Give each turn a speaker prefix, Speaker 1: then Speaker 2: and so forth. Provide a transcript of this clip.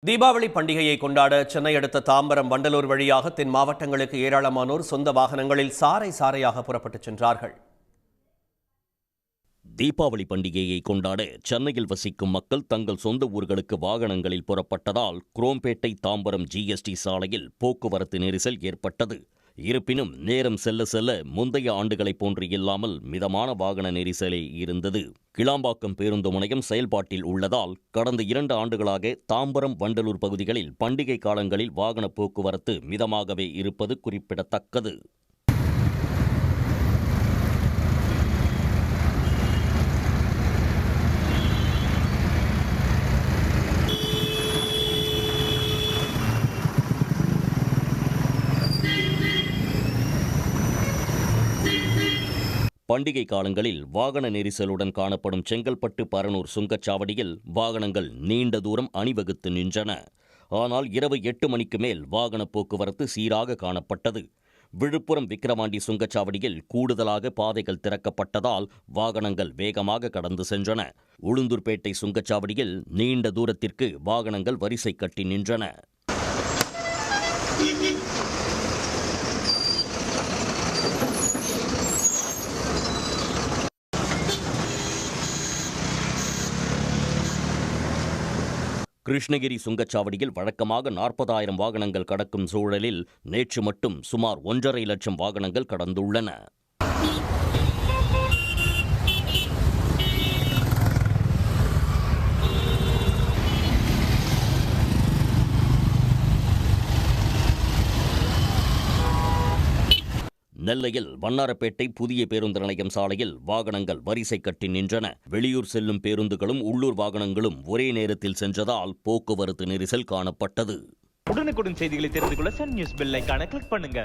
Speaker 1: தீபாவளி பண்டிகையை கொண்டாட சென்னை அடுத்த தாம்பரம், வண்டலூர் வழியாக தென் மாவட்டங்களுக்கு ஏராளமானோர் சொந்த வாகனங்களில் சாறை சாறையாக புறப்பட்டுச் சென்றார்கள்.
Speaker 2: தீபாவளி பண்டிகையை கொண்டாட சென்னையில் வசிக்கும் மக்கள் தங்கள் சொந்த ஊர்களுக்கு வாகனங்களில் புறப்பட்டதால் குரோம்பேட்டை தாம்பரம் ஜிஎஸ்டி சாலையில் போக்குவரத்து நெரிசல் ஏற்பட்டது. இருப்பினும் நேரம் செல்ல செல்ல முந்தைய ஆண்டுகளைப் போன்று இல்லாமல் மிதமான வாகன நெரிசலே இருந்தது. கிளாம்பாக்கம் பேருந்து முனையம் செயல்பாட்டில் உள்ளதால் கடந்த 2 ஆண்டுகளாக தாம்பரம், வண்டலூர் பகுதிகளில் பண்டிகை காலங்களில் வாகன போக்குவரத்து மிதமாகவே இருப்பது குறிப்பிடத்தக்கது. பண்டிகை காலங்களில் வாகன நெரிசலுடன் காணப்படும் செங்கல்பட்டு, பரனூர் சுங்கச்சாவடியில் வாகனங்கள் நீண்ட தூரம் அணிவகுத்து நின்றன. ஆனால் இரவு 8 மணிக்கு மேல் வாகன போக்குவரத்து சீராக காணப்பட்டது. விழுப்புரம், விக்கிரவாண்டி சுங்கச்சாவடியில் கூடுதலாக பாதைகள் திறக்கப்பட்டதால் வாகனங்கள் வேகமாக கடந்து சென்றன. உளுந்தூர்பேட்டை சுங்கச்சாவடியில் நீண்ட தூரத்திற்கு வாகனங்கள் வரிசை கட்டி நின்றன. கிருஷ்ணகிரி சுங்கச்சாவடியில் வழக்கமாக 40,000 வாகனங்கள் கடக்கும் சூழலில் நேற்று மட்டும் சுமார் 1.5 லட்சம் வாகனங்கள் கடந்துள்ளன. நெல்லையில் வண்ணாரப்பேட்டை புதிய பேருந்து நிலையம் சாலையில் வாகனங்கள் வரிசை கட்டி நின்றன. வெளியூர் செல்லும் பேருந்துகளும் உள்ளூர் வாகனங்களும் ஒரே நேரத்தில் சென்றதால் போக்குவரத்து நெரிசல் காணப்பட்டது.
Speaker 3: உடனுக்குடன் செய்திகளை தெரிந்து கொள்ள சன் நியூஸ் பெல் ஐகானை கிளிக் பண்ணுங்க.